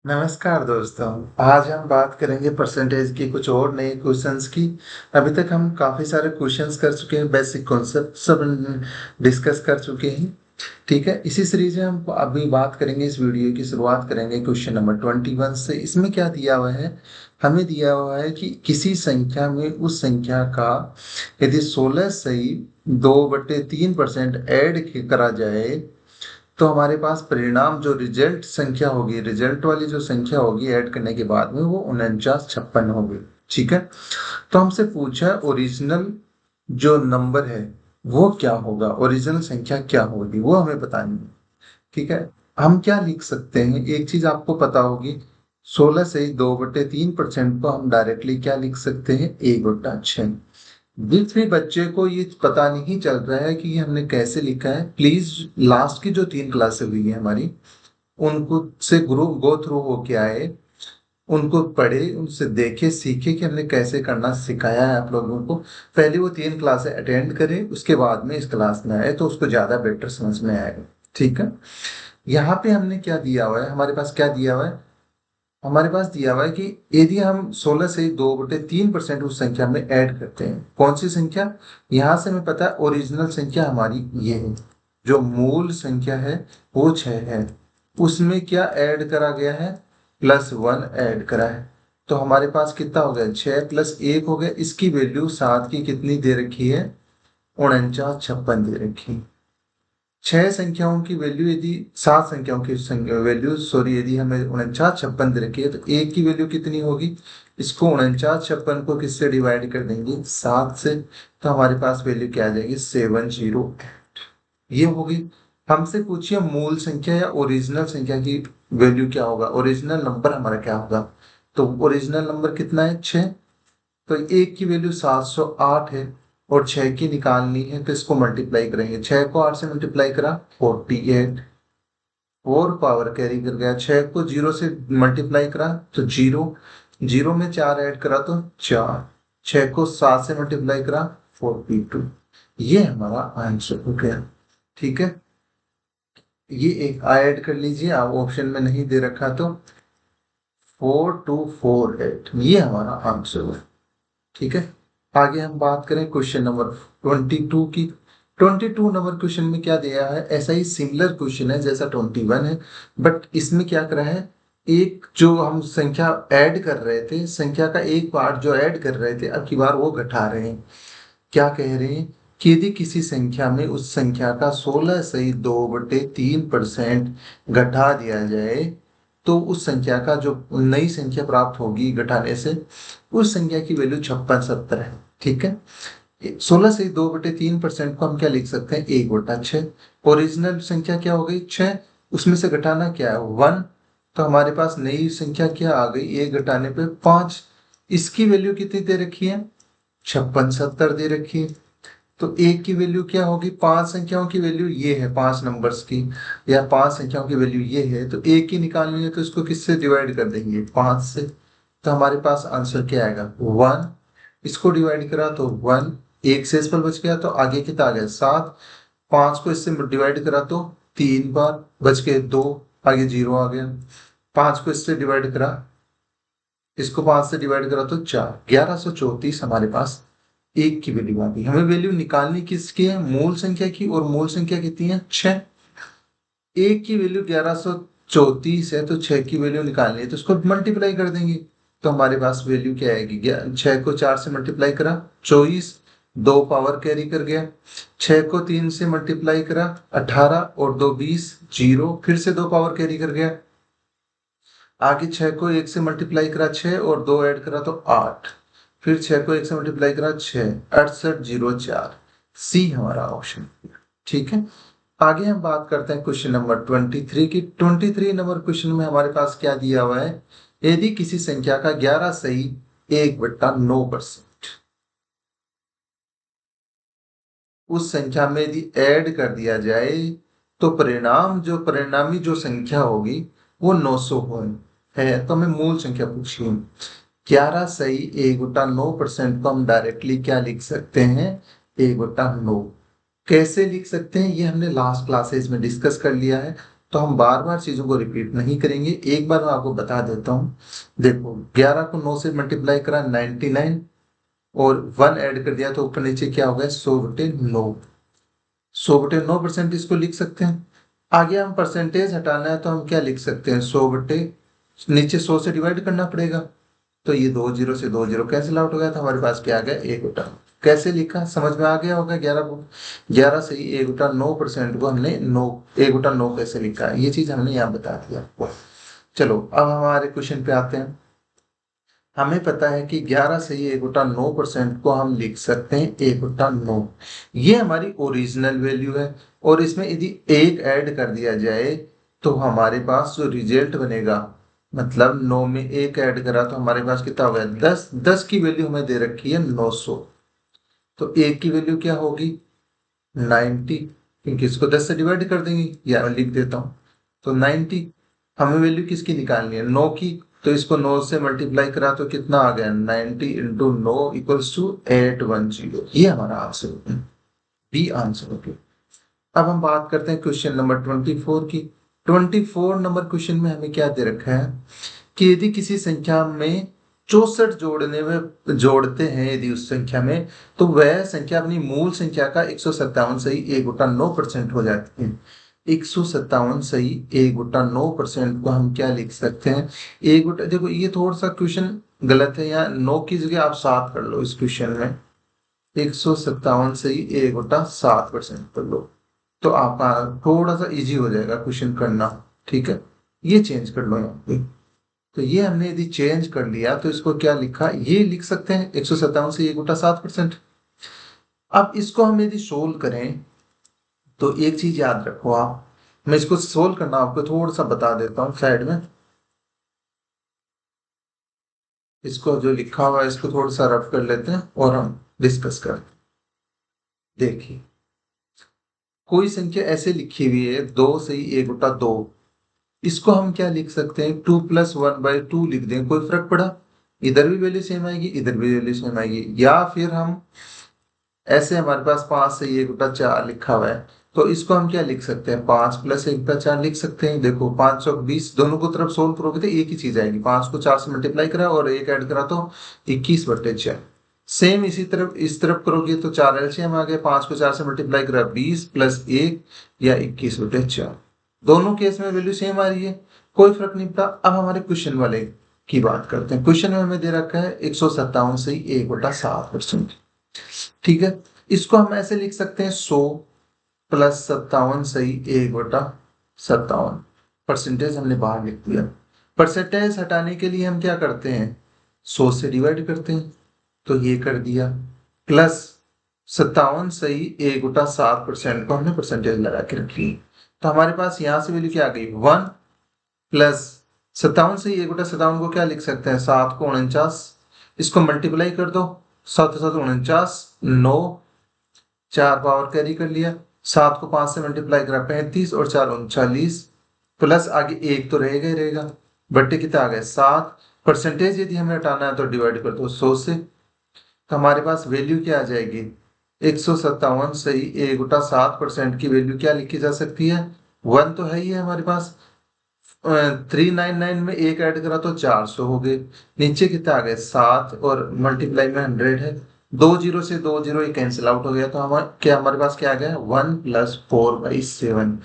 नमस्कार दोस्तों। आज हम बात करेंगे परसेंटेज की कुछ और नए क्वेश्चंस की। अभी तक हम काफ़ी सारे क्वेश्चंस कर चुके हैं, बेसिक कॉन्सेप्ट सब डिस्कस कर चुके हैं। ठीक है, इसी सीरीज में हम अभी बात करेंगे। इस वीडियो की शुरुआत करेंगे क्वेश्चन नंबर 21 से। इसमें क्या दिया हुआ है, हमें दिया हुआ है कि किसी संख्या में उस संख्या का यदि 16 सही 2/3% ऐड करा जाए तो हमारे पास परिणाम जो रिजल्ट संख्या होगी, रिजल्ट वाली जो संख्या होगी ऐड करने के बाद में, वो 4956 होगी। ठीक है, तो हमसे पूछा है ओरिजिनल जो नंबर है वो क्या होगा, ओरिजिनल संख्या क्या होगी, वो हमें बतानी है। ठीक है, हम क्या लिख सकते हैं, एक चीज आपको पता होगी, 16 से 2/3% को हम डायरेक्टली क्या लिख सकते हैं, 1/6। जिस भी बच्चे को ये पता नहीं चल रहा है कि ये हमने कैसे लिखा है, प्लीज लास्ट की जो 3 क्लासें हुई है हमारी, उनको से गो थ्रू होके आए, उनको पढ़े, उनसे देखे, सीखे कि हमने कैसे करना सिखाया है आप लोगों को। पहले वो 3 क्लासें अटेंड करें, उसके बाद में इस क्लास में आए तो उसको ज्यादा बेटर समझ में आएगा। ठीक है, यहाँ पे हमने क्या दिया हुआ है, हमारे पास क्या दिया हुआ है, हमारे पास दिया हुआ है कि यदि हम 16 से 2/3% उस संख्या में ऐड करते हैं, कौन सी संख्या, यहां से हमें पता है ओरिजिनल संख्या हमारी ये है, जो मूल संख्या है वो 6 है। उसमें क्या ऐड करा गया है, +1 ऐड करा है। तो हमारे पास कितना हो गया, 6 + 1 हो गया। इसकी वैल्यू 7 की कितनी दे रखी है, 4956 दे रखी है। 6 संख्याओं की वैल्यू यदि 7 संख्याओं की वैल्यू सॉरी यदि हमें 4956 दे रखी है, तो एक की वैल्यू कितनी होगी, इसको 4956 को किससे डिवाइड कर देंगे, 7 से। तो हमारे पास वैल्यू क्या आ जाएगी, 708। ये होगी। हमसे पूछिए मूल संख्या या ओरिजिनल संख्या की वैल्यू क्या होगा, ओरिजिनल नंबर हमारा क्या होगा। तो ओरिजिनल नंबर कितना है, 6। तो एक की वैल्यू 708 है और 6 की निकालनी है, तो इसको मल्टीप्लाई करेंगे। 6 को 8 से मल्टीप्लाई करा 48, 4 पावर कैरी कर गया। 6 को 0 से मल्टीप्लाई करा तो 0, 0 में 4 ऐड करा तो 4, 6 को 7 से मल्टीप्लाई करा 42। ये हमारा आंसर हो गया। ठीक है, ये एक ऐड कर लीजिए, आप ऑप्शन में नहीं दे रखा तो 4248, ये हमारा आंसर है। ठीक है, आगे हम बात करें क्वेश्चन नंबर 22 की। 22 नंबर क्वेश्चन में क्या दिया है, ऐसा ही सिमिलर क्वेश्चन है जैसा 21 है, बट इसमें क्या करा है, एक जो हम संख्या ऐड कर रहे थे, संख्या का एक पार्ट जो ऐड कर रहे थे, अब की बार वो घटा रहे हैं। क्या कह रहे हैं कि यदि किसी संख्या में उस संख्या का 16 सही 2/3% घटा दिया जाए तो उस संख्या का जो नई संख्या प्राप्त होगी घटाने से, उस संख्या की वैल्यू 5670 है। ठीक है, 16 से 2/3% को हम क्या लिख सकते हैं, 1/6। ओरिजिनल संख्या क्या हो गई, 6, उसमें से घटाना क्या है, 1। तो हमारे पास नई संख्या क्या आ गई, 1 घटाने पे 5। इसकी वैल्यू कितनी दे रखी है, 5670 दे रखी है। तो एक की वैल्यू क्या होगी, 5 संख्याओं की वैल्यू ये है, 5 नंबर्स की या 5 संख्याओं की वैल्यू ये है, तो एक की निकालनी है तो इसको किससे डिवाइड कर देंगे, 5 से। तो हमारे पास आंसर क्या आएगा, 1। इसको डिवाइड करा तो 1, एक से पर बच गया तो आगे कितना आ गया, 7। 5 को इससे डिवाइड करा तो 3 बार बच गए 2, आगे 0 आ गया। 5 को इससे डिवाइड करा, इसको 5 से डिवाइड करा तो 4, 1134 हमारे पास एक की वैल्यू आ गई। हमें वैल्यू निकालनी किसकी है, मूल संख्या की, और मूल संख्या कितनी है, 6। एक की वैल्यू 1134 है तो 6 की वैल्यू निकालनी है तो उसको मल्टीप्लाई कर देंगे। तो हमारे पास वैल्यू क्या आएगी, 6 को 4 से मल्टीप्लाई करा 24, 2 पावर कैरी कर गया। 6 को 3 से मल्टीप्लाई करा 18 और 2 20, 0 फिर से 2 पावर कैरी कर गया। आगे 6 को 1 से मल्टीप्लाई करा 6 और 2 ऐड करा तो 8, फिर 6 को 1 से मल्टीप्लाई करा 6, 6804, सी हमारा ऑप्शन। ठीक है, आगे हम बात करते हैं क्वेश्चन नंबर 23 की। 23 नंबर क्वेश्चन में हमारे पास क्या दिया हुआ है, यदि किसी संख्या का 11 सही 1/9% उस संख्या में यदि ऐड कर दिया जाए तो परिणामी जो संख्या होगी वो 900 है। तो हमें मूल संख्या पूछिए। 11 सही 1/9% को हम डायरेक्टली क्या लिख सकते हैं, 1/9। कैसे लिख सकते हैं, ये हमने लास्ट क्लासेस में डिस्कस कर लिया है। तो हम बार बार चीजों को रिपीट नहीं करेंगे, एक बार मैं आपको बता देता हूँ। देखो 11 को 9 से मल्टीप्लाई करा 99 और 1 ऐड कर दिया तो ऊपर नीचे क्या हो गया 100/9। 100/9% इसको लिख सकते हैं। आगे हम परसेंटेज हटाना है तो हम क्या लिख सकते हैं 100 बटे नीचे 100 से डिवाइड करना पड़ेगा। तो ये 2 जीरो से 2 जीरो कैंसिल आउट हो गया, तो हमारे पास क्या आ गया 1/। कैसे लिखा समझ में आ गया होगा। 11 को 11 से ही 1/9% को हमने 9 1/9 कैसे लिखा है, ये चीज हमने यहाँ बता दिया आपको। चलो अब हमारे क्वेश्चन पे आते हैं। हमें पता है कि 11 से ही 1/9% को हम लिख सकते हैं 1/9। ये हमारी ओरिजिनल वैल्यू है और इसमें यदि 1 ऐड कर दिया जाए तो हमारे पास जो रिजल्ट बनेगा, मतलब 9 में 1 ऐड करा तो हमारे पास कितना हो गया 10। 10 की वैल्यू हमें दे रखी है 900, तो 1 की वैल्यू क्या होगी 90, क्योंकि इसको 10 से डिवाइड कर देंगे, या मैं लिख देता हूँ। तो 90 हमें वैल्यू किसकी निकालनी है 9 की, तो इसको 9 से मल्टीप्लाई करा तो कितना आ गया 90 इंटू 9 इक्वल्स टू 810। ये हमारा आंसर हो गया, बी आंसर हो गया। अब हम बात करते हैं क्वेश्चन नंबर 24 की। 24 नंबर क्वेश्चन में हमें क्या दे रखा है कि यदि किसी संख्या में 64 जोड़ते हैं यदि उस संख्या में, तो वह संख्या अपनी मूल संख्या का 157 सही 1/9% हो जाती है। 157 सही 1/9% को हम क्या लिख सकते हैं देखो ये थोड़ा सा क्वेश्चन गलत है, यहाँ 9 की जगह आप 7 कर लो। इस क्वेश्चन में 157 सही 1/7% कर लो तो आपका थोड़ा सा इजी हो जाएगा क्वेश्चन करना। ठीक है, ये चेंज कर लो यहाँ पे। तो ये हमने यदि चेंज कर लिया तो इसको क्या लिखा, ये लिख सकते हैं 157 से 1/7%। अब इसको हम यदि सोल्व करें तो एक चीज याद रखो आप, मैं इसको सोल्व करना आपको थोड़ा सा बता देता हूँ साइड में। इसको जो लिखा हुआ है इसको थोड़ा सा रफ कर लेते हैं और हम डिस्कस करते हैं। देखिए कोई संख्या ऐसे लिखी हुई है 2 से 1/2, इसको हम क्या लिख सकते हैं 2 + 1/2 लिख दें, कोई फर्क पड़ा, इधर भी वैल्यू सेम आएगी इधर भी वैल्यू सेम आएगी। या फिर हम ऐसे हमारे पास 5 से 1/4 लिखा हुआ है तो इसको हम क्या लिख सकते हैं 5 + 1/4 लिख सकते हैं। देखो 5 और 20 दोनों को तरफ सोल्व करोगे तो एक ही चीज आएगी, 5 को 4 से मल्टीप्लाई करा और 1 ऐड करा तो 21/4। सेम इसी तरफ इस तरफ करोगे तो 4 एलसीएम आ गया, 5 को 4 से मल्टीप्लाई करा 20 + 1 या 21/4। दोनों केस में वैल्यू सेम आ रही है, कोई फर्क नहीं पड़ा। अब हमारे क्वेश्चन वाले की बात करते हैं। क्वेश्चन में हमें दे रखा है 157 से 1/7%। ठीक है, इसको हम ऐसे लिख सकते हैं 100 + 57 सही 1/57। परसेंटेज हमने बाहर लिख दिया। परसेंटेज हटाने के लिए हम क्या करते हैं 100 से डिवाइड करते हैं, तो ये कर दिया, प्लस 57 सही 1/7% को हमने परसेंटेज लगा के रखी। तो हमारे पास यहां से वैल्यू क्या आ गई 1 + 57 सही 1/57 को क्या लिख सकते हैं 7 को 49, इसको मल्टीप्लाई कर दो 7 7 49, 9 4 पावर कैरी कर लिया, 7 को 5 से मल्टीप्लाई करा 35 और 4 39, प्लस आगे 1 तो रहेगा ही रहेगा, बट्टे कितना आ गया 7। परसेंटेज यदि हमें हटाना है तो डिवाइड कर दो 100 से, तो हमारे पास वैल्यू क्या आ जाएगी 157 सही 1/7% की वैल्यू क्या लिखी जा सकती है 1 तो है ही है हमारे पास। 399 में 1 ऐड करा तो 400 हो गए, नीचे कितना आ गए 7 और मल्टीप्लाई में 100 है, 2 जीरो से 2 जीरो ये कैंसिल आउट हो गया, तो हमारे पास क्या आ गया 1 + 4/7।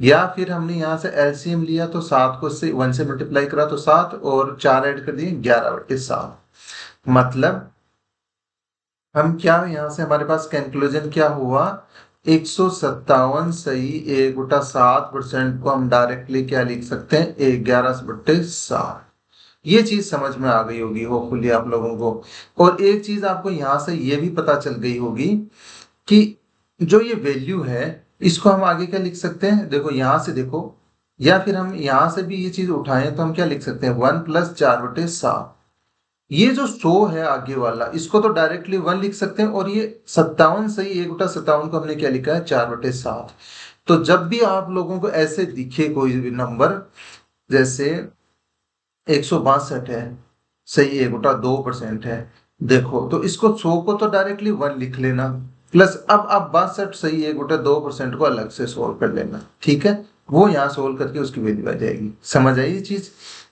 या फिर हमने यहाँ से एलसीएम लिया तो 7 को 1 से मल्टीप्लाई करा तो 7 और 4 ऐड कर दिए 11/7। मतलब हम क्या यहाँ से हमारे पास कंक्लूजन क्या हुआ 157 सही 1/7% को हम डायरेक्टली क्या लिख सकते हैं 11/7। ये चीज समझ में आ गई होगी होपफुली आप लोगों को। और एक चीज आपको यहाँ से ये भी पता चल गई होगी कि जो ये वैल्यू है इसको हम आगे क्या लिख सकते हैं, देखो यहाँ से देखो, या फिर हम यहाँ से भी ये चीज उठाएं तो हम क्या लिख सकते हैं 1 + 4/7। ये जो 100 है आगे वाला इसको तो डायरेक्टली 1 लिख सकते हैं, और ये 57 सही 1/57 को हमने क्या लिखा है 4/7। तो जब भी आप लोगों को ऐसे दिखे कोई भी नंबर, जैसे 162 है सही 1/2% है, देखो तो इसको 100 को तो डायरेक्टली 1 लिख लेना, प्लस अब आप 62 सही 1/2% को अलग से सोल्व कर लेना। ठीक है, वो यहाँ सोल्व करके उसकी वैल्यू आ जाएगी। समझ आई ये चीज?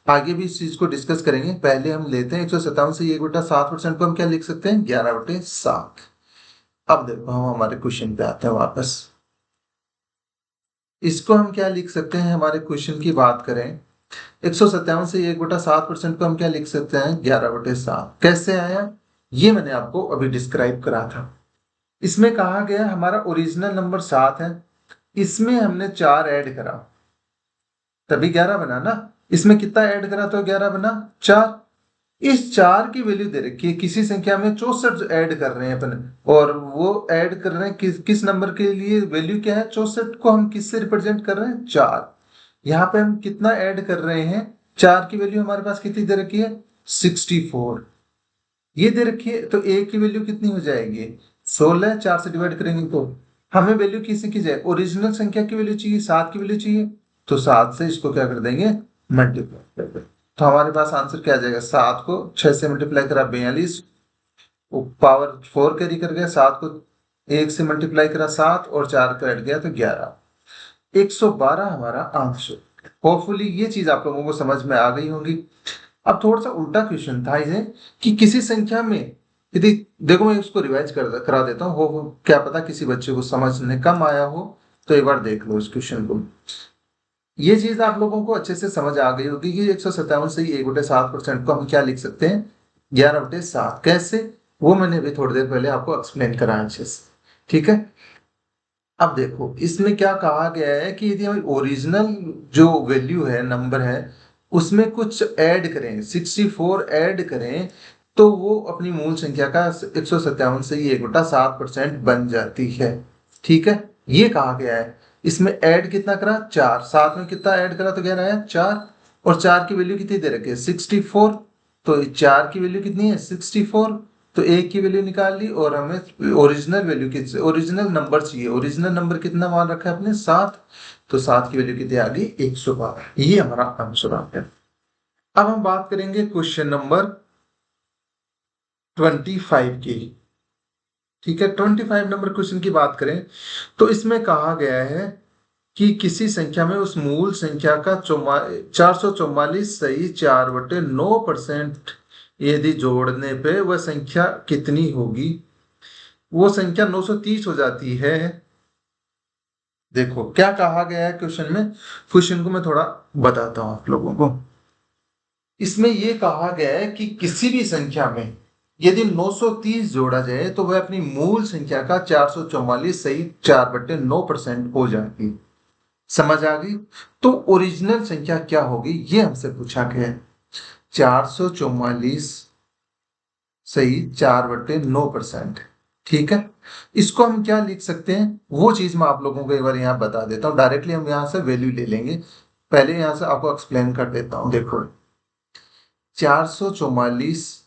आगे भी इस चीज को डिस्कस करेंगे। पहले हम लेते हैं 157 से 1/7% को हम क्या लिख सकते हैं? 11/7। अब देखो हम हमारे क्वेश्चन पे आते हैं वापस। इसको हम क्या लिख सकते हैं? हमारे क्वेश्चन की बात करें, 157 से 1/7% को हम क्या लिख सकते हैं? 11/7। कैसे आया ये मैंने आपको अभी डिस्क्राइब करा था। इसमें कहा गया हमारा ओरिजिनल नंबर 7 है, इसमें हमने 4 ऐड करा तभी 11 बना ना। इसमें कितना ऐड करा तो 11 बना? 4। इस 4 की वैल्यू दे रखी है, किसी संख्या में 64 ऐड कर रहे हैं अपन, और वो ऐड कर रहे हैं किस नंबर के लिए? वैल्यू क्या है? 64 को हम किससे रिप्रेजेंट कर रहे हैं? 4। यहाँ पे हम कितना ऐड कर रहे हैं? 4 की वैल्यू हमारे पास कितनी दे रखी है? 64 ये दे रखी है। तो a की वैल्यू कितनी हो जाएगी? 16। 4 से डिवाइड करेंगे तो हमें वैल्यू किसी की जाए? ओरिजिनल संख्या की वैल्यू चाहिए, 7 की वैल्यू चाहिए, तो 7 से इसको क्या कर देंगे? मल्टीप्लाई कर देंगे। तो हमारे पास आंसर क्या आ जाएगा? 7 को 6 से मल्टीप्लाई करा 42, पावर 4 कैरी कर गया, 7 को 1 से मल्टीप्लाई करा 7 और 4 का हट गया तो 11। 112 हमारा आंसर। होपफुली ये चीज आप लोगों को समझ में आ गई होगी। अब थोड़ा सा उल्टा क्वेश्चन था इसे, कि किसी संख्या में यदि, देखो मैं इसको रिवाइज करा देता हूँ, हो क्या पता किसी बच्चे को समझने कम आया हो, तो एक बार देख लो इस क्वेश्चन को। ये चीज आप लोगों को अच्छे से समझ आ गई होगी कि 157 से 1/7% को हम क्या लिख सकते हैं? 11/7। कैसे? वो मैंने अभी थोड़ी देर पहले आपको एक्सप्लेन करा अच्छे से। ठीक है। अब देखो इसमें क्या कहा गया है कि यदि हम ओरिजिनल जो वैल्यू है, नंबर है, उसमें कुछ ऐड करें, 64 ऐड करें, तो वो अपनी मूल संख्या का 157 से ही 1/7% बन जाती है। ठीक है, ये कहा गया है। इसमें ऐड कितना करा? 4। साथ में कितना ऐड करा तो कह रहा है 4, और 4 की वैल्यू कितनी दे रखी है? 64। तो 4 की वैल्यू कितनी है? 64। तो a की वैल्यू निकाल ली, और हमें ओरिजिनल वैल्यू कितनी, ओरिजिनल नंबर चाहिए। ओरिजिनल नंबर कितना मान रखा है अपने? 7। तो 7 की वैल्यू कितनी आ गई? 112। ये हमारा आंसर आ गया। अब हम बात करेंगे क्वेश्चन नंबर 25 की। ठीक है, 25 नंबर क्वेश्चन की बात करें तो इसमें कहा गया है कि किसी संख्या में उस मूल संख्या का 444 सही 4/9% यदि जोड़ने पे वह संख्या कितनी होगी? वो संख्या 930 हो जाती है। देखो क्या कहा गया है क्वेश्चन में, क्वेश्चन को मैं थोड़ा बताता हूं आप लोगों को। इसमें यह कहा गया है कि किसी भी संख्या में यदि 930 जोड़ा जाए तो वह अपनी मूल संख्या का 444 सही 4/9% हो जाएगी। समझ आ गई? तो ओरिजिनल संख्या क्या होगी ये हमसे पूछा गया है। 444 सही 4/9%। ठीक है, इसको हम क्या लिख सकते हैं वो चीज मैं आप लोगों को एक बार यहाँ बता देता हूँ। डायरेक्टली हम यहाँ से वैल्यू ले लेंगे। पहले यहाँ से आपको एक्सप्लेन कर देता हूँ। देखो 444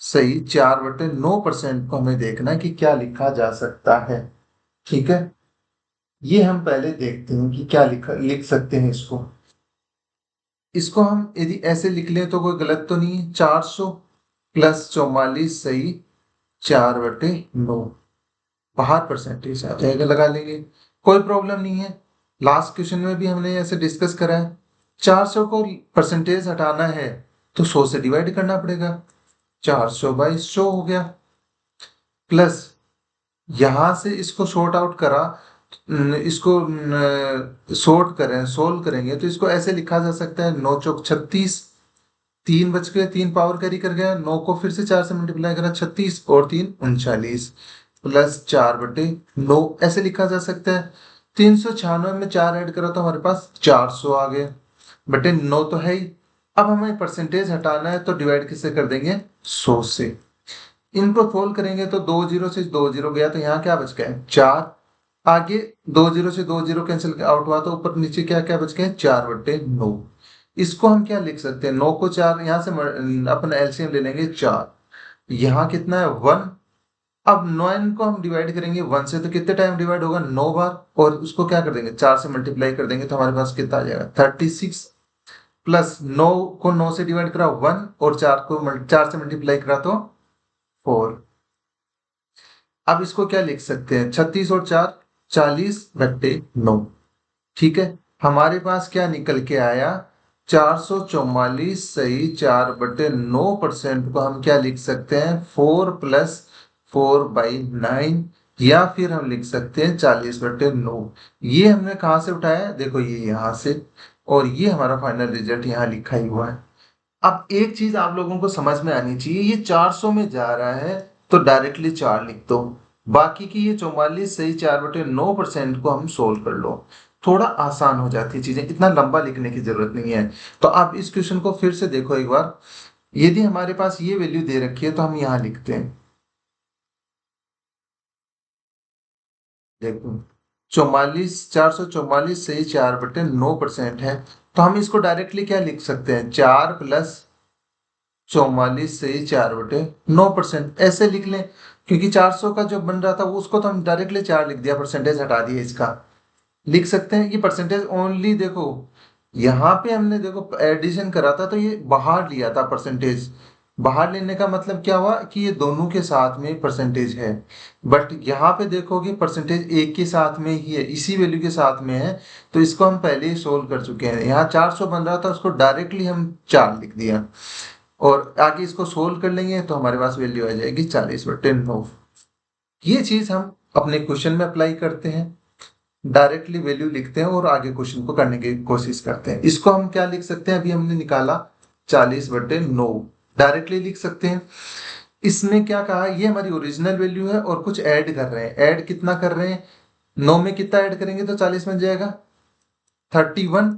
सही 4/9% को हमें देखना है कि क्या लिखा जा सकता है। ठीक है, ये हम पहले देखते हैं कि क्या लिख सकते हैं इसको। इसको हम यदि ऐसे लिख लें तो कोई गलत तो नहीं है। 400 प्लस 44 सही 4/9, बाहर परसेंटेज आ जाएगा, लगा लेंगे, कोई प्रॉब्लम नहीं है। लास्ट क्वेश्चन में भी हमने ऐसे डिस्कस करा है। 400 को परसेंटेज हटाना है तो 100 से डिवाइड करना पड़ेगा। 400/100 हो गया, प्लस यहां से इसको शॉर्ट आउट करा, इसको शॉर्ट करें, सोल्व करेंगे तो इसको ऐसे लिखा जा सकता है 9 चौक 36, 3 बच गए, 3 पावर कैरी कर गया, 9 को फिर से 4 से मल्टीप्लाई करा, 36 और 3 39, प्लस 4/9 ऐसे लिखा जा सकता है। 396 में 4 ऐड करा तो हमारे पास 400 आ गया, बटे 9 तो है ही। अब हमें परसेंटेज हटाना है तो डिवाइड किससे कर देंगे? 100 से। इनको सोल्व करेंगे तो 2 जीरो से 2 जीरो गया तो यहाँ क्या बच गया? 4। आगे 2 जीरो से 2 जीरो कैंसिल आउट हुआ तो ऊपर नीचे क्या क्या बच गए? 4/9। इसको हम क्या लिख सकते हैं? 9 को 4 यहाँ से अपन एलसीएम ले लेंगे 4, यहाँ कितना है? 1। अब 9 को हम डिवाइड करेंगे 1 से तो कितने टाइम डिवाइड होगा? 9 बार। और उसको क्या कर देंगे? 4 से मल्टीप्लाई कर देंगे तो हमारे पास कितना आ जाएगा? 36, प्लस 9 को 9 से डिवाइड करा 1, और 4 को 4 से मल्टीप्लाई करा तो 4। अब इसको क्या लिख सकते हैं? 36 और 4 40/9। ठीक है, हमारे पास क्या निकल के आया, 444 सही 4/9% को हम क्या लिख सकते हैं, 4+4/9, या फिर हम लिख सकते हैं 40/9। ये हमने कहाँ से उठाया, देखो ये यहाँ से, और ये हमारा फाइनल रिजल्ट यहाँ लिखा ही हुआ है। अब एक चीज आप लोगों को समझ में आनी चाहिए, ये 400 में जा रहा है तो डायरेक्टली 4 लिख दो, बाकी की ये 44 सही 4/9% को हम सोल्व कर लो, थोड़ा आसान हो जाती है चीजें, इतना लंबा लिखने की जरूरत नहीं है। तो आप इस क्वेश्चन को फिर से देखो एक बार, यदि हमारे पास ये वैल्यू दे रखी है तो हम यहाँ लिखते हैं, देखो 444 सही 4/9% है, तो हम इसको डायरेक्टली क्या लिख सकते हैं, 4+44 से 4/9% ऐसे लिख लें, क्योंकि 400 का जो बन रहा था वो उसको तो हम डायरेक्टली 4 लिख दिया, परसेंटेज हटा दिया इसका, लिख सकते हैं। ये परसेंटेज ओनली देखो, यहाँ पे हमने देखो एडिशन करा था तो ये बाहर लिया था परसेंटेज, बाहर लेने का मतलब क्या हुआ कि ये दोनों के साथ में परसेंटेज है, बट यहाँ पे देखोगे परसेंटेज एक के साथ में ही है, इसी वैल्यू के साथ में है, तो इसको हम पहले ही सोल्व कर चुके हैं। यहाँ 400 बन रहा था, उसको डायरेक्टली हम 4 लिख दिया, और आगे इसको सोल्व कर लेंगे तो हमारे पास वैल्यू आ जाएगी 40/9। ये चीज हम अपने क्वेश्चन में अप्लाई करते हैं, डायरेक्टली वैल्यू लिखते हैं और आगे क्वेश्चन को करने की कोशिश करते हैं। इसको हम क्या लिख सकते हैं, अभी हमने निकाला 40/9, डायरेक्टली लिख सकते हैं। इसमें क्या कहा, ये हमारी ओरिजिनल वैल्यू है और कुछ ऐड कर रहे हैं, ऐड कितना कर रहे हैं, 9 में कितना ऐड करेंगे तो 40 बन जाएगा, 31,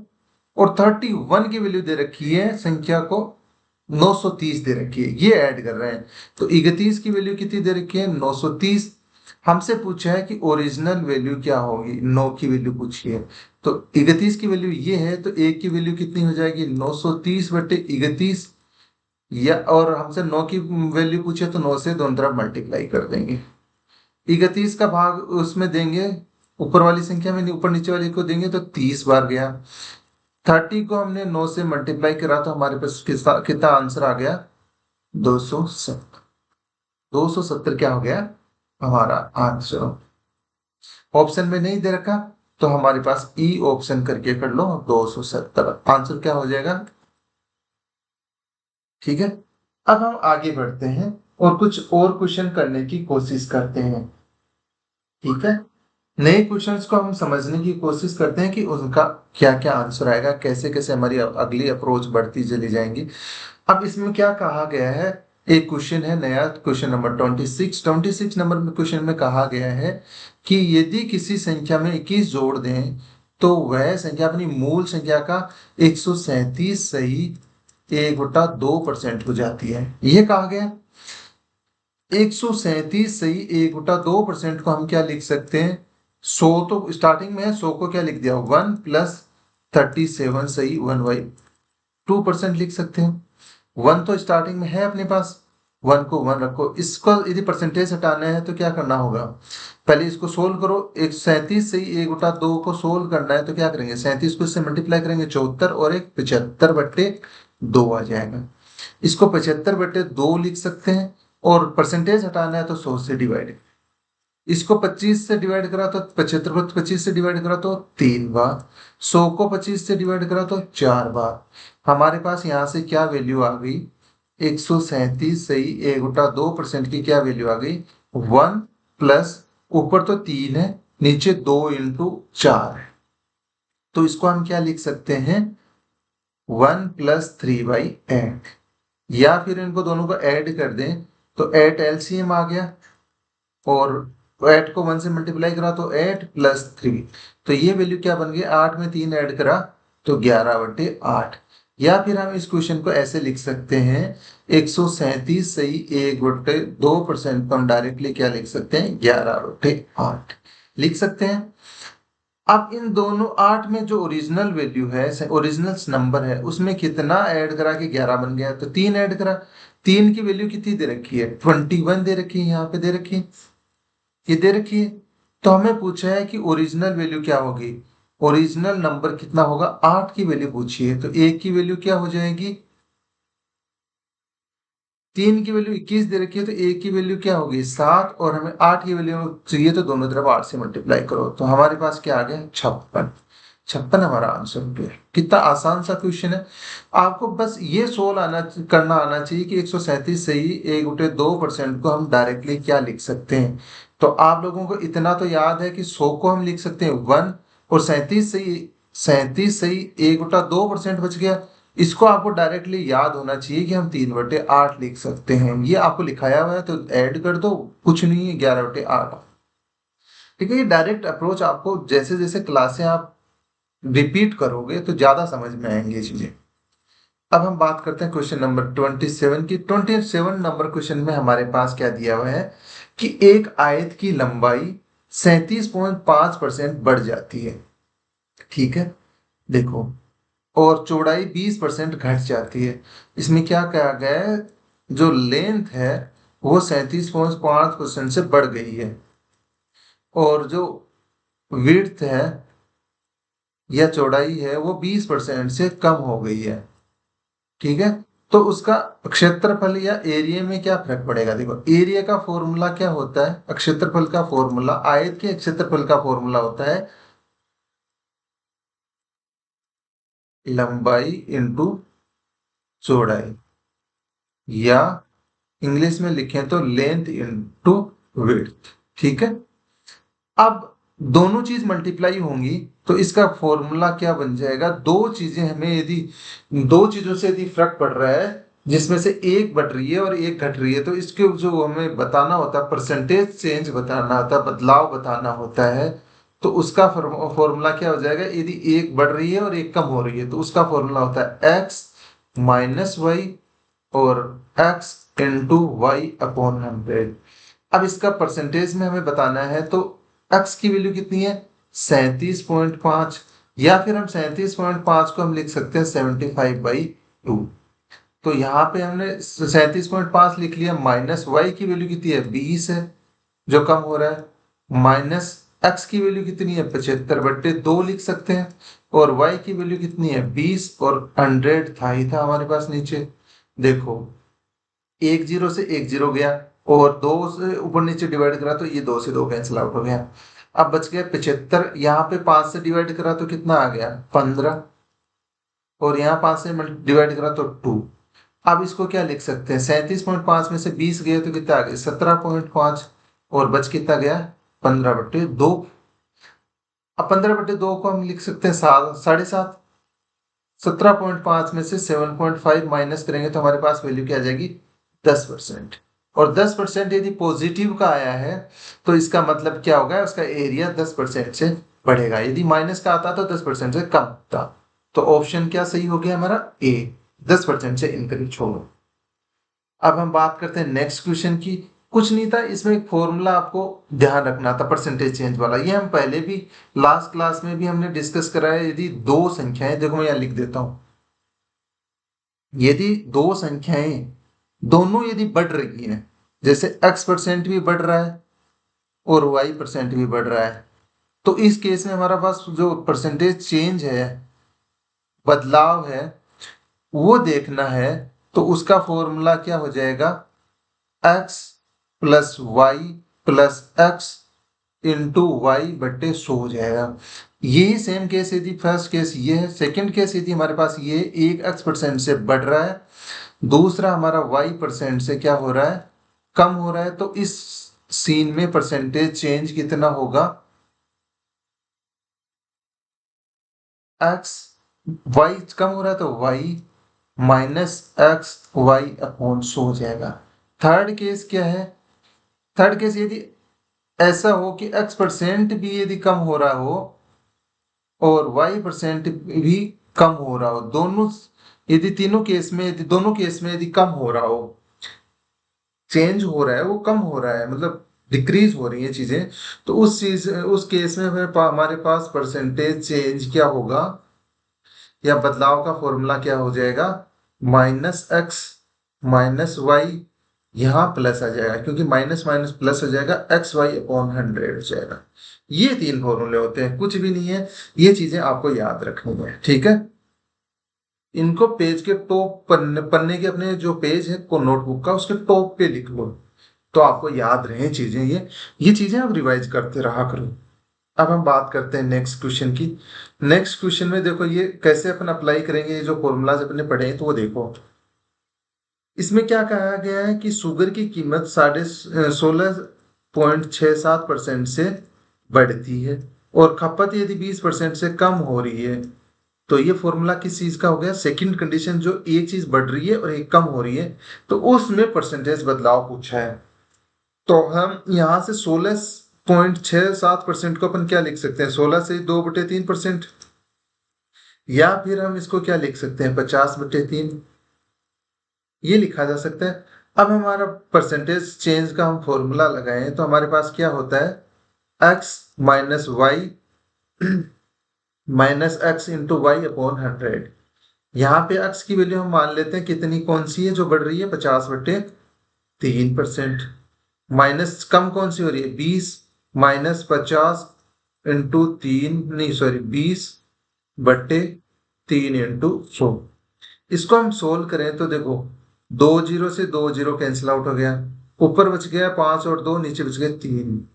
और 31 की वैल्यू दे रखी है संख्या को 930 दे रखी है, ये ऐड कर रहे हैं, तो 31 की वैल्यू कितनी दे रखी है, 930। हमसे पूछा है कि ओरिजिनल वैल्यू क्या होगी, 9 की वैल्यू पूछी है, तो 31 की वैल्यू ये है, तो 1 की वैल्यू कितनी हो जाएगी, 930/31, या और हमसे 9 की वैल्यू पूछे तो 9 से दोनों तरफ मल्टीप्लाई कर देंगे, 31 का भाग उसमें देंगे, ऊपर वाली संख्या में ऊपर नीचे वाली को देंगे तो 30 बार गया, 30 को हमने 9 से मल्टीप्लाई करा तो हमारे पास कितना आंसर आ गया, 270। 270 क्या हो गया हमारा आंसर। ऑप्शन में नहीं दे रखा तो हमारे पास ई ऑप्शन करके कर लो, 270 आंसर क्या हो जाएगा। ठीक है, अब हम आगे बढ़ते हैं और कुछ और क्वेश्चन करने की कोशिश करते हैं। ठीक है, नए क्वेश्चंस को हम समझने की कोशिश करते हैं कि उनका क्या क्या आंसर आएगा, कैसे कैसे हमारी अगली अप्रोच बढ़ती चली जाएंगी। अब इसमें क्या कहा गया है, एक क्वेश्चन है नया, क्वेश्चन नंबर 26 नंबर में क्वेश्चन में कहा गया है कि यदि किसी संख्या में 21 जोड़ दें तो वह संख्या अपनी मूल संख्या का 137 सही 1/2% हो जाती है। यह कहा गया 137 सही 1/2% को हम क्या लिख सकते हैं, 100 तो स्टार्टिंग में है, 100 को क्या लिख दिया 1+37 सही 1/2% लिख सकते हैं। 1 तो स्टार्टिंग में है अपने पास, 1 को 1 रखो, इसको यदि परसेंटेज हटाना है तो क्या करना होगा, पहले इसको सोल्व करो, 137 से 1/2 को सोल्व करना है तो क्या करेंगे, 37 को इससे मल्टीप्लाई करेंगे 74, और एक 75/2 आ जाएगा। इसको 75/2 लिख सकते हैं, और परसेंटेज हटाना है तो 100 से डिवाइड, इसको 25 से डिवाइड करा तो 75 को 25 से डिवाइड करा तो 3 बार, 100 को 25 से डिवाइड करा तो 4 बार। हमारे पास यहाँ से क्या वैल्यू आ गई, 137 सही 1/2% की क्या वैल्यू आ गई, 1 प्लस ऊपर तो 3 है, नीचे 2 × 4 है, तो इसको हम क्या लिख सकते हैं 1+3/8, या फिर इनको दोनों को ऐड कर दें तो 8 LCM आ गया, और 8 को 1 से मल्टीप्लाई करा तो 8+3, तो ये वैल्यू क्या बन गई, 8 में 3 ऐड करा तो 11/8, या फिर हम इस क्वेश्चन को ऐसे लिख सकते हैं 137 सही 1/2% को हम डायरेक्टली क्या लिख सकते हैं 11/8 लिख सकते हैं। अब इन दोनों 8 में जो ओरिजिनल वैल्यू है, ओरिजिनल नंबर है, उसमें कितना ऐड करा कि 11 बन गया, तो 3 ऐड करा, 3 की वैल्यू कितनी दे रखी है 21 दे रखी है, यहाँ पे दे रखी है, ये दे रखी है। तो हमें पूछा है कि ओरिजिनल वैल्यू क्या होगी, ओरिजिनल नंबर कितना होगा, 8 की वैल्यू पूछी है, तो 1 की वैल्यू क्या हो जाएगी, 3 की वैल्यू 21 दे रखी है तो 1 की वैल्यू क्या होगी 7, और हमें 8 की वैल्यू चाहिए तो दोनों तरफ 8 से मल्टीप्लाई करो, तो हमारे पास क्या आ गया 56। 56 हमारा आंसर हो गया। कितना आसान सा क्वेश्चन है। आपको बस ये सोल करना आना चाहिए कि 137 से ही 1/2% को हम डायरेक्टली क्या लिख सकते हैं। तो आप लोगों को इतना तो याद है कि 100 को हम लिख सकते हैं 1, और 37 से ही 1/2% बच गया। इसको आपको डायरेक्टली याद होना चाहिए कि हम 3/8 लिख सकते हैं। ये आपको लिखाया हुआ है तो ऐड कर दो, कुछ नहीं है, 11/8। ठीक है, ये डायरेक्ट अप्रोच आपको जैसे जैसे क्लासें आप रिपीट करोगे तो ज्यादा समझ में आएंगे चीजें। अब हम बात करते हैं क्वेश्चन नंबर 27 की। 27 नंबर क्वेश्चन में हमारे पास क्या दिया हुआ है कि एक आयत की लंबाई 37.5% बढ़ जाती है। ठीक है, देखो, और चौड़ाई 20% घट जाती है। इसमें क्या कहा गया है, जो लेंथ है वो 37.5% से बढ़ गई है, और जो विड्थ है या चौड़ाई है वो 20% से कम हो गई है। ठीक है, तो उसका क्षेत्रफल या एरिया में क्या फर्क पड़ेगा। देखो, एरिया का फॉर्मूला क्या होता है, क्षेत्रफल का फॉर्मूला, आयत के क्षेत्रफल का फॉर्मूला होता है लंबाई इंटू चौड़ाई, या इंग्लिश में लिखें तो लेंथ इंटू विड्थ। ठीक है, अब दोनों चीज मल्टीप्लाई होंगी तो इसका फॉर्मूला क्या बन जाएगा। दो चीजें हमें यदि, दो चीजों से यदि फर्क पड़ रहा है जिसमें से एक बढ़ रही है और एक घट रही है, तो इसके जो हमें बताना होता है, परसेंटेज चेंज बताना होता है, बदलाव बताना होता है, तो उसका फॉर्मूला क्या हो जाएगा। यदि एक बढ़ रही है और एक कम हो रही है तो उसका फॉर्मूला होता है एक्स माइनस वाई, और एक्स इंटू वाई अपॉन 100। अब इसका परसेंटेज में हमें बताना है तो एक्स की वैल्यू कितनी है, 37.5, या फिर हम 37.5 को हम लिख सकते हैं 75/2। तो यहाँ पे हमने 37.5 लिख लिया, माइनस वाई की वैल्यू कितनी है, 20 है जो कम हो रहा है, माइनस एक्स की वैल्यू कितनी है, 75/2 लिख सकते हैं, और वाई की वैल्यू कितनी है, 20, और 100 था ही था हमारे पास नीचे। देखो, एक जीरो से एक जीरो गया, और दो से ऊपर नीचे डिवाइड करा तो ये दो से दो कैंसिल आउट हो गया। अब बच गया 75, यहाँ पे 5 से डिवाइड करा तो कितना आ गया, 15, और यहाँ 5 से डिवाइड करा तो 2। अब इसको क्या लिख सकते हैं, 37.5 में से 20 गए तो कितना आ गया, 17.5, और बच कितना गया, 15/2। अब 15/2 को हम लिख सकते हैं 7.5। 17.5 में से 7.5 माइनस करेंगे तो हमारे पास वैल्यू क्या आ जाएगी, 10%। और 10% यदि पॉजिटिव का आया है तो इसका मतलब क्या होगा, उसका एरिया 10% से बढ़ेगा। यदि माइनस का आता तो 10% से कम था। तो ऑप्शन क्या सही हो गया हमारा, ए, 10% से इंक्रीज होगा। अब हम बात करते हैं नेक्स्ट क्वेश्चन की। कुछ नहीं था इसमें, एक फॉर्मूला आपको ध्यान रखना था परसेंटेज चेंज वाला। ये हम पहले भी लास्ट क्लास में भी हमने डिस्कस करा है। यदि दो संख्याएं, देखो मैं यहाँ लिख देता हूं, यदि दो संख्याएं दोनों यदि बढ़ रही हैं, जैसे x% भी बढ़ रहा है और y% भी बढ़ रहा है, तो इस केस में हमारा पास जो परसेंटेज चेंज है, बदलाव है, वो देखना है। तो उसका फॉर्मूला क्या हो जाएगा, x plus Y plus X into Y बट्टे 100 हो जाएगा। यही सेम केस यदि फर्स्ट केस ये है, सेकंड केस यदि हमारे पास ये एक x% से बढ़ रहा है, दूसरा हमारा y% से क्या हो रहा है, कम हो रहा है, तो इस सीन में परसेंटेज चेंज कितना होगा, x, y कम हो रहा है तो y minus X Y upon 100 हो जाएगा। थर्ड केस क्या है, थर्ड केस यदि ऐसा हो कि x% भी यदि कम हो रहा हो और y% भी कम हो रहा हो, दोनों, यदि तीनों केस में, यदि दोनों केस में यदि कम हो रहा हो, चेंज हो रहा है, वो कम हो रहा है, मतलब डिक्रीज हो रही है चीजें, तो उस चीज, उस केस में हमारे पास परसेंटेज चेंज क्या होगा, या बदलाव का फॉर्मूला क्या हो जाएगा, माइनस एक्स माइनस वाई, यहाँ प्लस आ जाएगा क्योंकि माइनस माइनस प्लस हो जाएगा, एक्स वाई अपॉन 100 हो जाएगा। ये तीन फॉर्मूले होते हैं, कुछ भी नहीं है। ये चीजें आपको याद रखनी है, ठीक है। इनको पेज के टॉप पन्ने के, अपने जो पेज है को नोटबुक का, उसके टॉप पे लिख लो तो आपको याद रहे चीजें। ये चीजें आप रिवाइज करते रहा करो। अब हम बात करते हैं नेक्स्ट क्वेश्चन की। नेक्स्ट क्वेश्चन में देखो ये कैसे अपन अप्लाई करेंगे, ये जो फॉर्मूलाज अपने पढ़े हैं तो वो देखो। इसमें क्या कहा गया है कि शुगर की कीमत 16.67% से बढ़ती है और खपत यदि 20% से कम हो रही है। तो ये फॉर्मूला किस चीज का हो गया? सेकंड कंडीशन, जो एक चीज बढ़ रही है और एक कम हो रही है, तो उसमें परसेंटेज बदलाव पूछा है। तो हम यहाँ से 16.67% को अपन क्या लिख सकते हैं? 16 से 2/3%। या फिर हम इसको क्या लिख सकते हैं? 50/3, ये लिखा जा सकता है। अब हमारा परसेंटेज चेंज का हम फॉर्मूला लगाएं तो हमारे पास क्या होता है? x minus Y minus X into Y upon 100। यहाँ पे x की वैल्यू हम मान लेते हैं कितनी, कौन सी है जो बढ़ रही है? 50/3%। माइनस कम कौन सी हो रही है? 20 माइनस 50 इंटू 3, नहीं सॉरी 20/3 इंटू 100। इसको हम सोल्व करें तो देखो, 2 0 से 2 0 कैंसिल आउट हो गया, ऊपर बच गया 5 और 2, नीचे बच गए 3।